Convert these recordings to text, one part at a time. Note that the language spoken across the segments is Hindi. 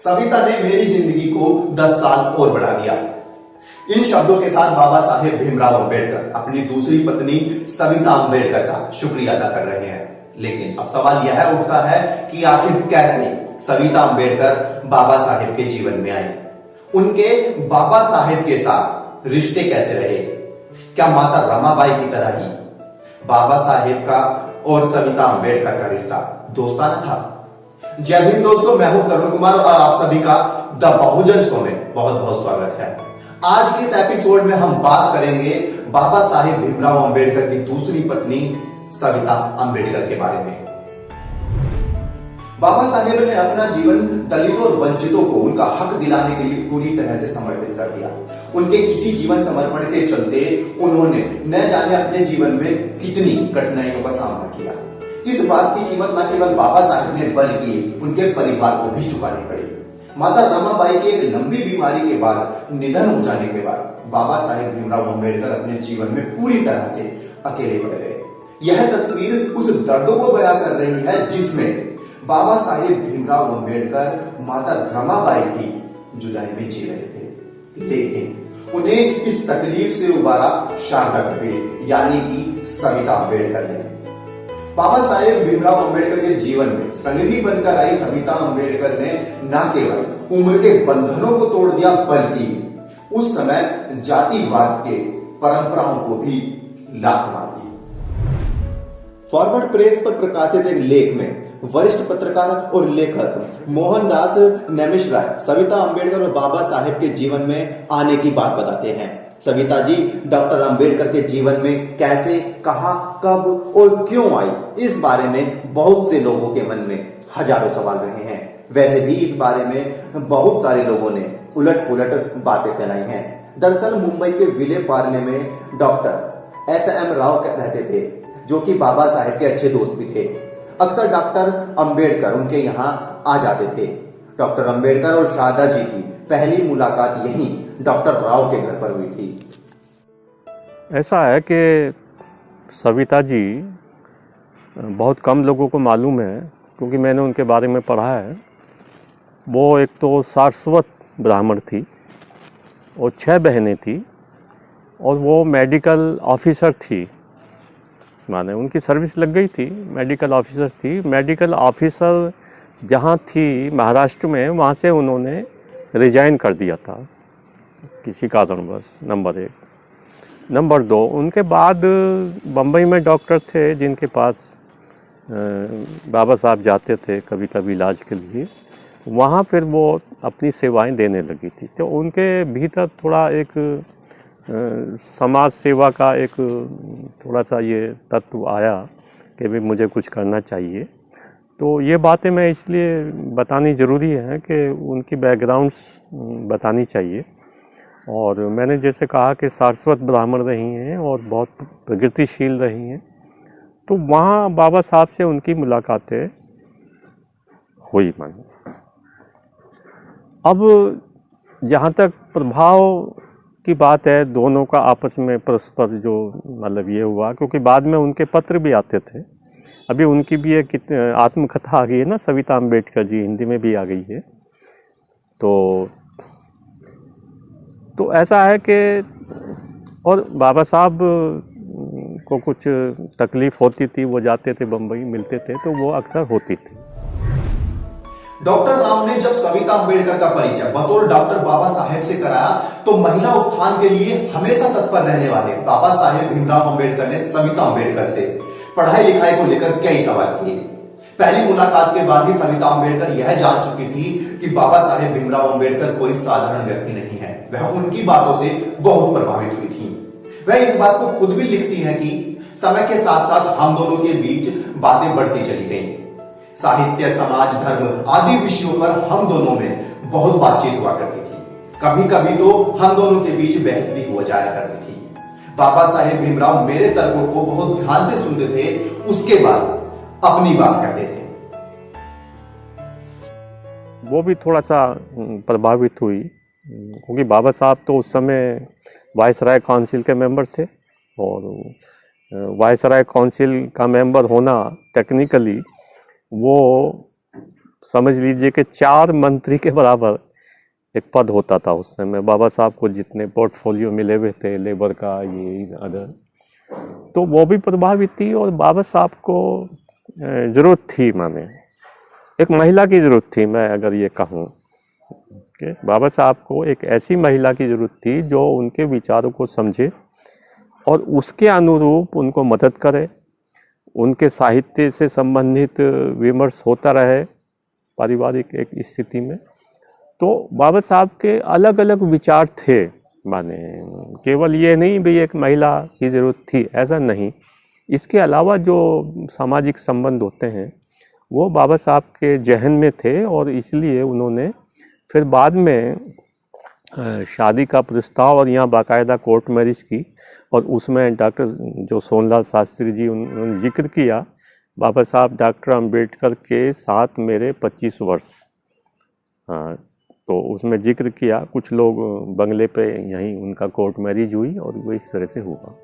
सविता ने मेरी जिंदगी को 10 साल और बढ़ा दिया। इन शब्दों के साथ बाबा साहेब भीमराव अंबेडकर अपनी दूसरी पत्नी सविता अंबेडकर का शुक्रिया अदा कर रहे हैं। लेकिन अब सवाल यह उठता है कि आखिर कैसे सविता अंबेडकर बाबा साहेब के जीवन में आई, उनके बाबा साहेब के साथ रिश्ते कैसे रहे, क्या माता रमाबाई की तरह ही बाबा साहेब का और सविता अंबेडकर का रिश्ता दोस्ताना था। जय भीम दोस्तों, मैं हूं तरुण कुमार और आप सभी का द बहुजन शो में बहुत बहुत स्वागत है। आज के इस एपिसोड में हम बात करेंगे बाबा साहेब भीमराव अंबेडकर की दूसरी पत्नी सविता अंबेडकर के बारे में। बाबा साहेब ने अपना जीवन दलितों और वंचितों को उनका हक दिलाने के लिए पूरी तरह से समर्पित कर दिया। उनके इसी जीवन समर्पण के चलते उन्होंने न जाने अपने जीवन में कितनी कठिनाइयों का सामना किया। इस बात की कीमत न केवल बाबा साहेब ने बल्कि उनके परिवार को भी चुकानी पड़ी। माता रमाबाई की एक लंबी बीमारी के बाद निधन हो जाने के बाद बाबा साहेब भीमराव अंबेडकर अपने जीवन में पूरी तरह से अकेले पड़ गए। यह तस्वीर उस दर्द को बयां कर रही है जिसमें बाबा साहेब भीमराव अंबेडकर माता रमाबाई की जुदाई में जी रहे थे, लेकिन उन्हें इस तकलीफ से उबारा शारदा कबीर यानी कि सविता अंबेडकर ने। बाबा साहेब भीमराव अंबेडकर के जीवन में संगिनी बनकर आई सविता अंबेडकर ने न केवल उम्र के बंधनों को तोड़ दिया बल्कि उस समय जातिवाद के परंपराओं को भी लात मार दी। फॉरवर्ड प्रेस पर प्रकाशित एक लेख में वरिष्ठ पत्रकार और लेखक मोहनदास नेमिशराय सविता अंबेडकर और बाबा साहेब के जीवन में आने की बात बताते हैं। सविता जी डॉक्टर अंबेडकर के जीवन में कैसे, कहां, कब और क्यों आई, इस बारे में बहुत से लोगों के मन में हजारों सवाल रहे हैं। वैसे भी इस बारे में बहुत सारे लोगों ने उलट पुलट बातें फैलाई हैं। दरअसल मुंबई के विले पार्ले में डॉक्टर एस.एम. राव रहते थे, जो कि बाबा साहेब के अच्छे दोस्त भी थे। अक्सर डॉक्टर अंबेडकर उनके यहाँ आ जाते थे। डॉक्टर अंबेडकर और शारदा जी की पहली मुलाकात यहीं डॉक्टर राव के घर पर हुई थी। ऐसा है कि सविता जी बहुत कम लोगों को मालूम है, क्योंकि मैंने उनके बारे में पढ़ा है। वो एक तो सारस्वत ब्राह्मण थी और 6 बहनें थी और वो मेडिकल ऑफिसर थी। माने उनकी सर्विस लग गई थी, मेडिकल ऑफिसर थी। मेडिकल ऑफिसर जहाँ थी महाराष्ट्र में, वहाँ से उन्होंने रिजाइन कर दिया था किसी कारणवश, नंबर 1। नंबर 2, उनके बाद बम्बई में डॉक्टर थे जिनके पास बाबा साहब जाते थे कभी कभी इलाज के लिए। वहाँ फिर वो अपनी सेवाएं देने लगी थी। तो उनके भीतर थोड़ा एक समाज सेवा का एक थोड़ा सा ये तत्व आया कि भी मुझे कुछ करना चाहिए। तो ये बातें मैं इसलिए बतानी ज़रूरी है कि उनकी बैकग्राउंड्स बतानी चाहिए। और मैंने जैसे कहा कि सारस्वत ब्राह्मण रही हैं और बहुत प्रगतिशील रही हैं, तो वहाँ बाबा साहब से उनकी मुलाकातें हुई। मानो अब जहाँ तक प्रभाव की बात है, दोनों का आपस में परस्पर जो मतलब ये हुआ, क्योंकि बाद में उनके पत्र भी आते थे। अभी उनकी भी एक आत्मकथा आ गई है ना, सविता अंबेडकर जी, हिंदी में भी आ गई है। तो ऐसा है कि और बाबा साहब को कुछ तकलीफ होती थी, वो जाते थे बम्बई, मिलते थे, तो वो अक्सर होती थी। डॉक्टर राव ने जब सविता अंबेडकर का परिचय बतौर डॉक्टर बाबा साहेब से कराया तो महिला उत्थान के लिए हमेशा तत्पर रहने वाले बाबा साहेब भीमराव अंबेडकर ने सविता अंबेडकर से पढ़ाई लिखाई को लेकर कई सवाल किए। पहली मुलाकात के बाद ही सविता अंबेडकर यह जान चुकी थी कि बाबा साहेब भीमराव अंबेडकर कोई साधारण व्यक्ति नहीं है। वह उनकी बातों से बहुत प्रभावित हुई थी। वह इस बात को खुद भी लिखती है कि समय के साथ साथ हम दोनों के बीच बातें बढ़ती चली गई। साहित्य, समाज, धर्म आदि विषयों पर हम दोनों में बहुत बातचीत हुआ करती थी। कभी कभी तो हम दोनों के बीच बहस भी हो जाया करती थी। बाबा साहेब भीमराव मेरे तर्कों को बहुत ध्यान से सुनते थे, उसके बाद अपनी बात कहते थे। वो भी थोड़ा सा प्रभावित हुई, क्योंकि बाबा साहब तो उस समय वायसराय काउंसिल के मेंबर थे और वायसराय काउंसिल का मेंबर होना टेक्निकली वो समझ लीजिए कि 4 मंत्री के बराबर एक पद होता था उस समय। बाबा साहब को जितने पोर्टफोलियो मिले हुए थे, लेबर का, ये अदर, तो वो भी प्रभावित थी। और बाबा साहब को ज़रूरत थी, माने एक महिला की ज़रूरत थी, मैं अगर ये कहूँ कि बाबा साहब को एक ऐसी महिला की ज़रूरत थी जो उनके विचारों को समझे और उसके अनुरूप उनको मदद करे, उनके साहित्य से संबंधित विमर्श होता रहे पारिवारिक एक स्थिति में। तो बाबा साहब के अलग अलग विचार थे, माने केवल ये नहीं भी एक महिला की ज़रूरत थी, ऐसा नहीं। इसके अलावा जो सामाजिक संबंध होते हैं वो बाबा साहब के जहन में थे, और इसलिए उन्होंने फिर बाद में शादी का प्रस्ताव और यहाँ बाकायदा कोर्ट मैरिज की, और उसमें डॉक्टर जो सोनलाल शास्त्री जी उन्होंने जिक्र किया, बाबा साहब डॉक्टर अंबेडकर के साथ मेरे 25 वर्ष, हाँ, तो उसमें जिक्र किया। कुछ लोग बंगले पे यहीं उनका कोर्ट मैरिज हुई और वो इस तरह से हुआ।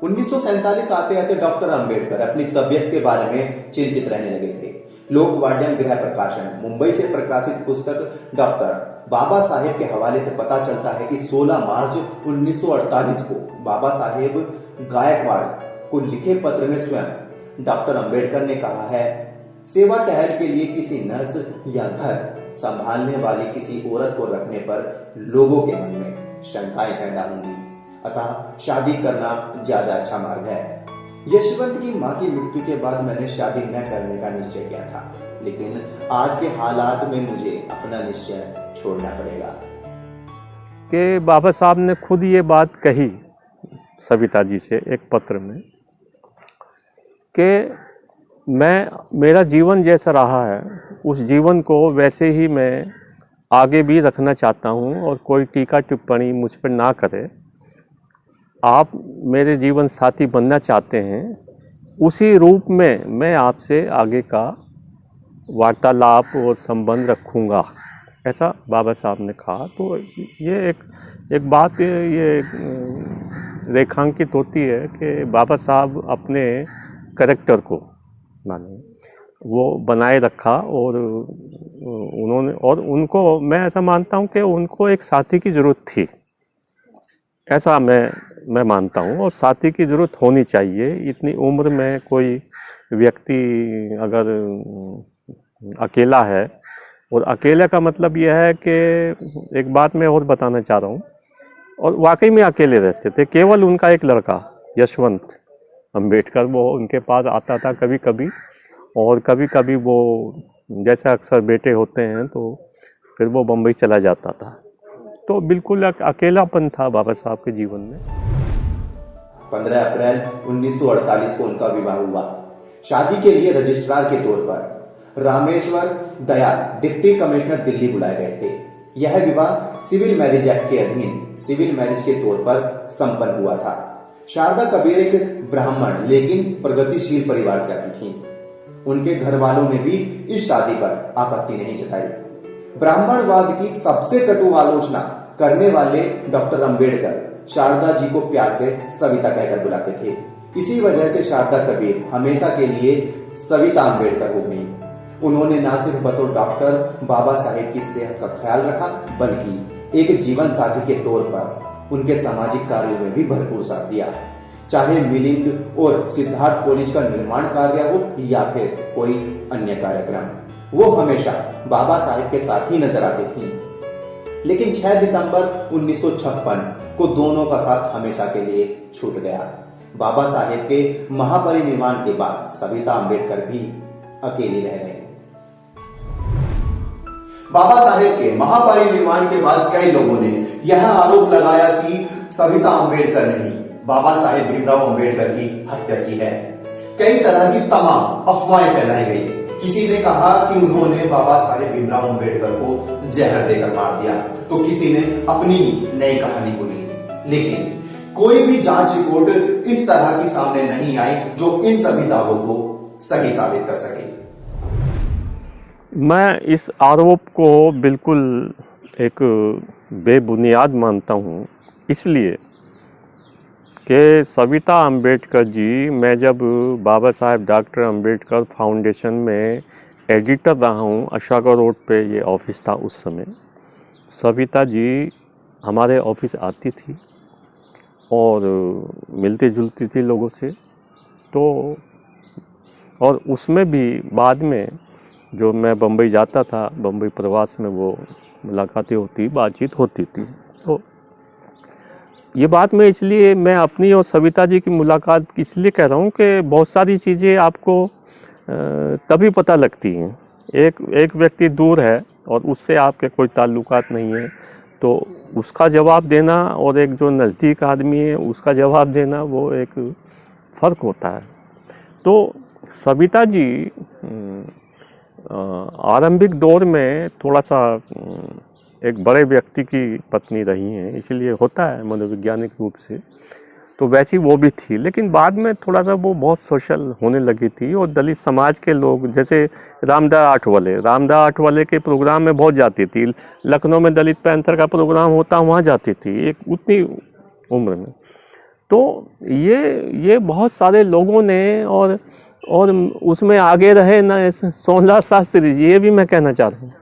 1947 आते आते डॉक्टर अंबेडकर अपनी तबीयत के बारे में चिंतित रहने लगे थे। लोकवाड्यम गृह प्रकाशन मुंबई से प्रकाशित पुस्तक डॉक्टर बाबा साहेब के हवाले से पता चलता है कि 16 मार्च 1948 को बाबा साहेब गायकवाड़ को लिखे पत्र में स्वयं डॉक्टर अंबेडकर ने कहा है, सेवा टहल के लिए किसी नर्स या घर संभालने वाली किसी औरत को रखने पर लोगों के मन में शंकाएं पैदा होंगी, अतः शादी करना ज्यादा अच्छा मार्ग है। यशवंत की मां की मृत्यु के बाद मैंने शादी न करने का निश्चय किया था, लेकिन आज के हालात में मुझे अपना निश्चय छोड़ना पड़ेगा। कि बाबा साहब ने खुद ये बात कही सविता जी से एक पत्र में कि मेरा जीवन जैसा रहा है उस जीवन को वैसे ही मैं आगे भी रखना चाहता हूँ, और कोई टीका टिप्पणी मुझ पर ना करे। आप मेरे जीवन साथी बनना चाहते हैं, उसी रूप में मैं आपसे आगे का वार्तालाप और संबंध रखूँगा, ऐसा बाबा साहब ने कहा। तो ये एक बात ये रेखांकित होती है कि बाबा साहब अपने कैरेक्टर को माने वो बनाए रखा, और उन्होंने, और उनको मैं ऐसा मानता हूँ कि उनको एक साथी की ज़रूरत थी, ऐसा मैं मानता हूँ। और साथी की ज़रूरत होनी चाहिए। इतनी उम्र में कोई व्यक्ति अगर अकेला है, और अकेले का मतलब यह है कि एक बात मैं और बताना चाह रहा हूँ, और वाकई में अकेले रहते थे। केवल उनका एक लड़का यशवंत अंबेडकर वो उनके पास आता था कभी कभी, और कभी कभी वो जैसे अक्सर बेटे होते हैं तो फिर वो बम्बई चला जाता था। तो बिल्कुल अकेलापन था बाबा साहब के जीवन में। 15 अप्रैल 1948 को उनका विवाह हुआ। शादी के लिए रजिस्ट्रार के तौर पर रामेश्वर दयाल डिप्टी कमिश्नर दिल्ली बुलाए गए थे। यह विवाह सिविल मैरिज एक्ट के अधीन सिविल मैरिज के तौर पर संपन्न हुआ था। शारदा कबीर एक ब्राह्मण लेकिन प्रगतिशील परिवार से आती थी। उनके घर वालों ने भी इस शादी पर आपत्ति नहीं जताई। ब्राह्मणवाद की सबसे कटु आलोचना करने वाले डॉक्टर अंबेडकर शारदा जी को प्यार से सविता कहकर बुलाते थे। इसी वजह से शारदा कबीर हमेशा के लिए सविता अंबेडकर हो गई। उन्होंने न सिर्फ बतौर डॉक्टर बाबा साहेब की सेहत का ख्याल रखा, बल्कि एक जीवन साथी के तौर पर उनके सामाजिक कार्यों में भी भरपूर साथ दिया। चाहे मिलिंद और सिद्धार्थ कॉलेज का निर्माण कार्य हो या फिर कोई अन्य कार्यक्रम, वो हमेशा बाबा साहेब के साथ ही नजर आती थी। लेकिन 6 दिसंबर 1956 को दोनों का साथ हमेशा के लिए छूट गया। बाबा साहेब के महापरिनिर्वाण के बाद सविता अंबेडकर भी अकेली रह गई। बाबा साहेब के महापरिनिर्वाण के बाद कई लोगों ने यह आरोप लगाया कि सविता अंबेडकर ने ही बाबा साहेब भीमराव अंबेडकर की हत्या की है। कई तरह की तमाम अफवाहें फैलाई गई। किसी ने कहा कि उन्होंने बाबा साहेब भीमराव अंबेडकर को जहर देकर मार दिया, तो किसी ने अपनी नई कहानी बोली। लेकिन कोई भी जांच रिपोर्ट इस तरह की सामने नहीं आई जो इन सभी दावों को सही साबित कर सके। मैं इस आरोप को बिल्कुल एक बेबुनियाद मानता हूँ, इसलिए कि सविता अम्बेडकर जी, मैं जब बाबा साहेब डॉक्टर अम्बेडकर फाउंडेशन में एडिटर रहा हूँ, अशोका रोड पे ये ऑफिस था उस समय, सविता जी हमारे ऑफिस आती थी और मिलती जुलती थी लोगों से। तो और उसमें भी बाद में जो मैं बम्बई जाता था, बम्बई प्रवास में वो मुलाकातें होती, बातचीत होती थी। तो ये बात मैं इसलिए मैं अपनी और सविता जी की मुलाकात इसलिए कह रहा हूँ कि बहुत सारी चीज़ें आपको तभी पता लगती हैं। एक व्यक्ति दूर है और उससे आपके कोई ताल्लुकात नहीं है, तो उसका जवाब देना और एक जो नज़दीक आदमी है उसका जवाब देना, वो एक फ़र्क होता है। तो सविता जी आरंभिक दौर में थोड़ा सा एक बड़े व्यक्ति की पत्नी रही हैं, इसलिए होता है मनोवैज्ञानिक रूप से, तो वैसी वो भी थी। लेकिन बाद में थोड़ा सा वो बहुत सोशल होने लगी थी और दलित समाज के लोग, जैसे रामदास आठवले के प्रोग्राम में बहुत जाती थी। लखनऊ में दलित पैंथर का प्रोग्राम होता, वहाँ जाती थी एक उतनी उम्र में। तो ये बहुत सारे लोगों ने और उसमें आगे रहे ना, सोहनलाल शास्त्री जी, ये भी मैं कहना चाहता हूँ।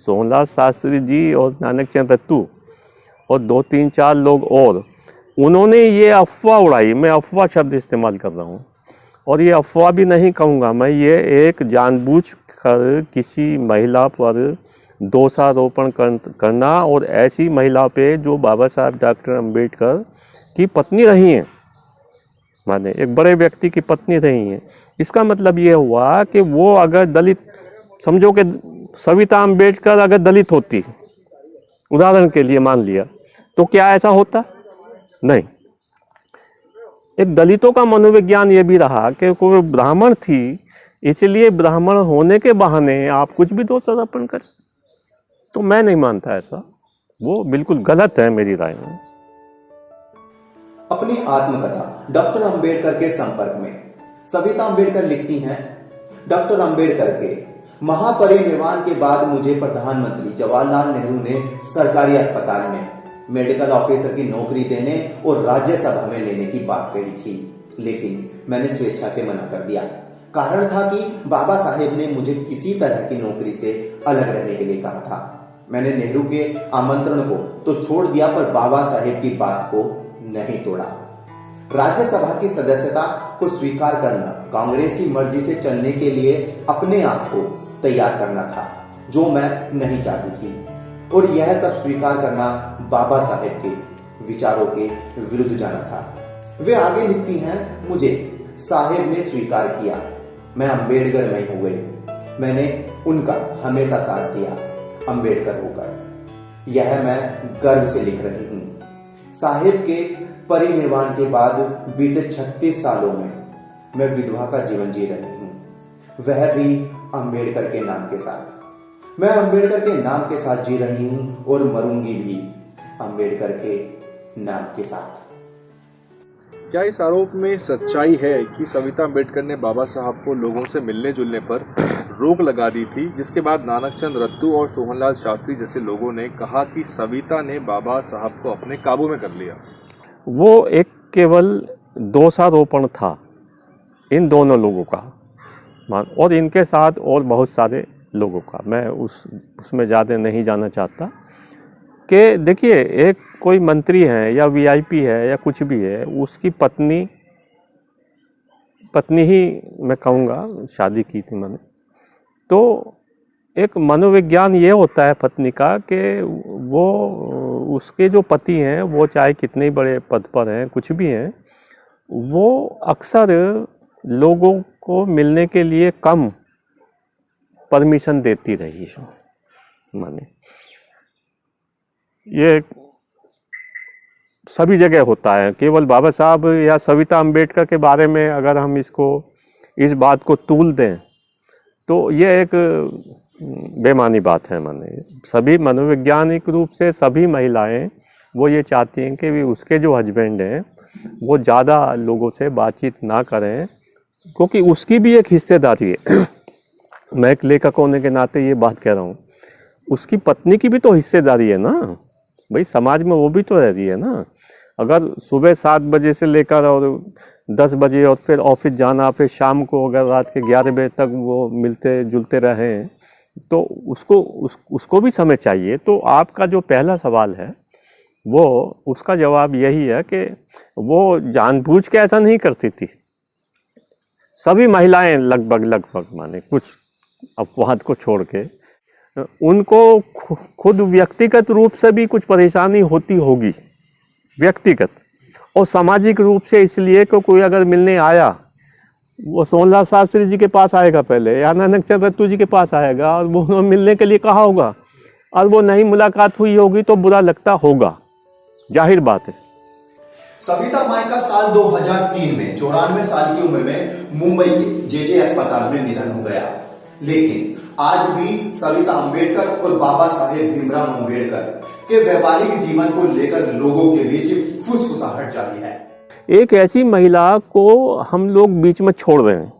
सोहनलाल शास्त्री जी और नानक चंद रत्तू और 2-3-4 लोग और, उन्होंने ये अफवाह उड़ाई, मैं अफवाह शब्द इस्तेमाल कर रहा हूँ, और ये अफवाह भी नहीं कहूँगा मैं, ये एक जानबूझ कर किसी महिला पर दोषारोपण करना, और ऐसी महिला पे जो बाबा साहब डॉक्टर अम्बेडकर की पत्नी रही हैं, माने एक बड़े व्यक्ति की पत्नी रही हैं। इसका मतलब ये हुआ कि वो अगर दलित, समझो कि सविता अम्बेडकर अगर दलित होती, उदाहरण के लिए मान लिया, तो क्या ऐसा होता? नहीं। एक दलितों का मनोविज्ञान ये भी रहा कि कोई ब्राह्मण थी, इसलिए ब्राह्मण होने के बहाने आप कुछ भी दोषारोपण करें, तो मैं नहीं मानता ऐसा, वो बिल्कुल गलत है मेरी राय में। अपनी आत्मकथा डॉक्टर अंबेडकर के संपर्क में सविता अंबेडकर लिखती हैं, डॉक्टर अंबेडकर के महापरिनिर्वाण के बाद मुझे प्रधानमंत्री जवाहरलाल नेहरू ने सरकारी अस्पताल में मेडिकल ऑफिसर की नौकरी देने और राज्यसभा में लेने की बात कही थी, लेकिन मैंने स्वेच्छा से मना कर दिया। कारण था कि बाबा साहेब ने मुझे किसी तरह की नौकरी से अलग रहने के लिए कहा था। मैंने नेहरू के आमंत्रण को तो छोड़ दिया, पर बाबा साहेब की बात को नहीं तोड़ा। राज्यसभा की सदस्यता को स्वीकार करना कांग्रेस की मर्जी से चलने के लिए अपने आप को तैयार करना था, जो मैं नहीं चाहती थी, और यह सब स्वीकार करना बाबा साहेब के विचारों के विरुद्ध जाना था। वे आगे लिखती हैं, मुझे साहेब ने स्वीकार किया, मैं अंबेडकर में हो गई। मैंने उनका हमेशा साथ दिया अंबेडकर होकर। यह मैं गर्व से लिख रही हूं। साहेब के परिनिर्वाण के बाद बीते 36 सालों में मैं विधवा का जीवन जी रही हूं, वह भी अंबेडकर के नाम के साथ। मैं अंबेडकर के नाम के साथ जी रही हूं और मरूंगी भी अंबेडकर के नाम के साथ। क्या इस आरोप में सच्चाई है कि सविता अंबेडकर ने बाबा साहब को लोगों से मिलने जुलने पर रोक लगा दी थी, जिसके बाद नानक चंद रत्तू और सोहनलाल शास्त्री जैसे लोगों ने कहा कि सविता ने बाबा साहब को अपने काबू में कर लिया? वो एक केवल दोषारोपण था इन दोनों लोगों का, और इनके साथ और बहुत सारे लोगों का। मैं उसमें ज़्यादा नहीं जाना चाहता कि देखिए, एक कोई मंत्री है या वीआईपी है या कुछ भी है, उसकी पत्नी ही मैं कहूँगा, शादी की थी मैंने, तो एक मनोविज्ञान ये होता है पत्नी का कि वो उसके जो पति हैं, वो चाहे कितने बड़े पद पर हैं, कुछ भी हैं, वो अक्सर लोगों को मिलने के लिए कम परमिशन देती रही है। माने ये सभी जगह होता है, केवल बाबा साहब या सविता अंबेडकर के बारे में अगर हम इस बात को तूल दें तो ये एक बेमानी बात है। माने सभी मनोवैज्ञानिक रूप से सभी महिलाएं वो ये चाहती हैं कि भी उसके जो हस्बैंड हैं वो ज़्यादा लोगों से बातचीत ना करें, क्योंकि उसकी भी एक हिस्सेदारी है। मैं एक लेखक होने के नाते ये बात कह रहा हूँ, उसकी पत्नी की भी तो हिस्सेदारी है ना भाई, समाज में वो भी तो रह रही है ना। अगर सुबह 7 बजे से लेकर और 10 बजे और फिर ऑफिस जाना, फिर शाम को अगर रात के 11 बजे तक वो मिलते जुलते रहें तो उसको भी समय चाहिए। तो आपका जो पहला सवाल है वो उसका जवाब यही है कि वो जानबूझ के ऐसा नहीं करती थी। सभी महिलाएं लगभग माने कुछ अपवाद को छोड़ के उनको खुद व्यक्तिगत रूप से भी कुछ परेशानी होती होगी, व्यक्तिगत और सामाजिक रूप से। इसलिए कि कोई अगर मिलने आया वो सोहनलाल शास्त्री जी के पास आएगा पहले या नानकचंद रत्तू जी के पास आएगा और वो मिलने के लिए कहा होगा और वो नहीं मुलाकात हुई होगी तो बुरा लगता होगा, जाहिर बात है। सविता माई का साल 2003 में 94 साल की उम्र में मुंबई के जेजे अस्पताल में निधन हो गया। लेकिन आज भी सविता अंबेडकर और बाबा साहेब भीमराव अंबेडकर के वैवाहिक जीवन को लेकर लोगों के बीच फुसफुसाहट जारी है। एक ऐसी महिला को हम लोग बीच में छोड़ रहे हैं।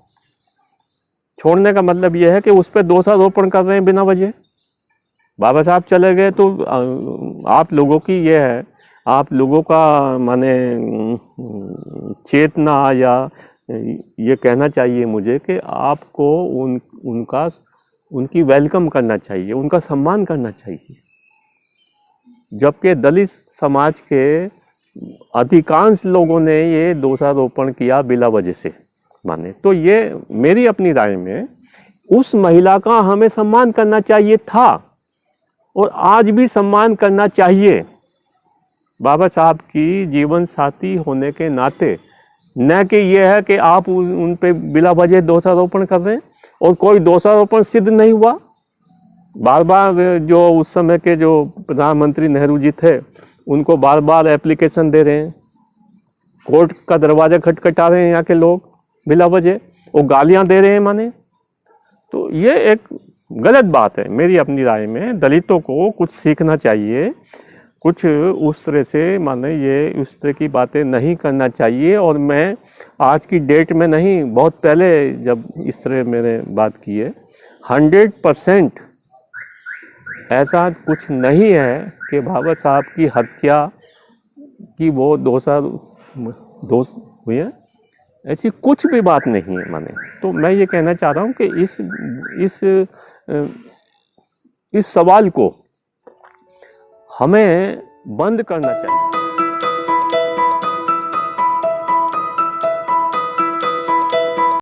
छोड़ने का मतलब यह है कि उस पर दोषारोपण कर रहे हैं बिना वजह। बाबा साहब चले गए तो आप लोगों की यह है, आप लोगों का माने चेतना या ये कहना चाहिए मुझे कि आपको उनकी वेलकम करना चाहिए, उनका सम्मान करना चाहिए। जबकि दलित समाज के अधिकांश लोगों ने ये दोषारोपण किया बिला वजह से माने। तो ये मेरी अपनी राय में उस महिला का हमें सम्मान करना चाहिए था और आज भी सम्मान करना चाहिए। बाबा साहब की जीवन साथी होने के नाते न कि यह है कि आप उन पे बिला वजह दोषारोपण कर रहे हैं और कोई दोषारोपण सिद्ध नहीं हुआ। बार बार जो उस समय के जो प्रधानमंत्री नेहरू जी थे उनको बार बार एप्लीकेशन दे रहे हैं, कोर्ट का दरवाजा खटखटा रहे हैं यहाँ के लोग बिला वजह, वो गालियाँ दे रहे हैं माने। तो ये एक गलत बात है मेरी अपनी राय में। दलितों को कुछ सीखना चाहिए, कुछ उस तरह से माने ये उस तरह की बातें नहीं करना चाहिए। और मैं आज की डेट में नहीं, बहुत पहले जब इस तरह मैंने बात की है, 100% ऐसा कुछ नहीं है कि बाबा साहब की हत्या की वो दोष हुई है, ऐसी कुछ भी बात नहीं है माने। तो मैं ये कहना चाह रहा हूँ कि इस सवाल को हमें बंद करना चाहिए।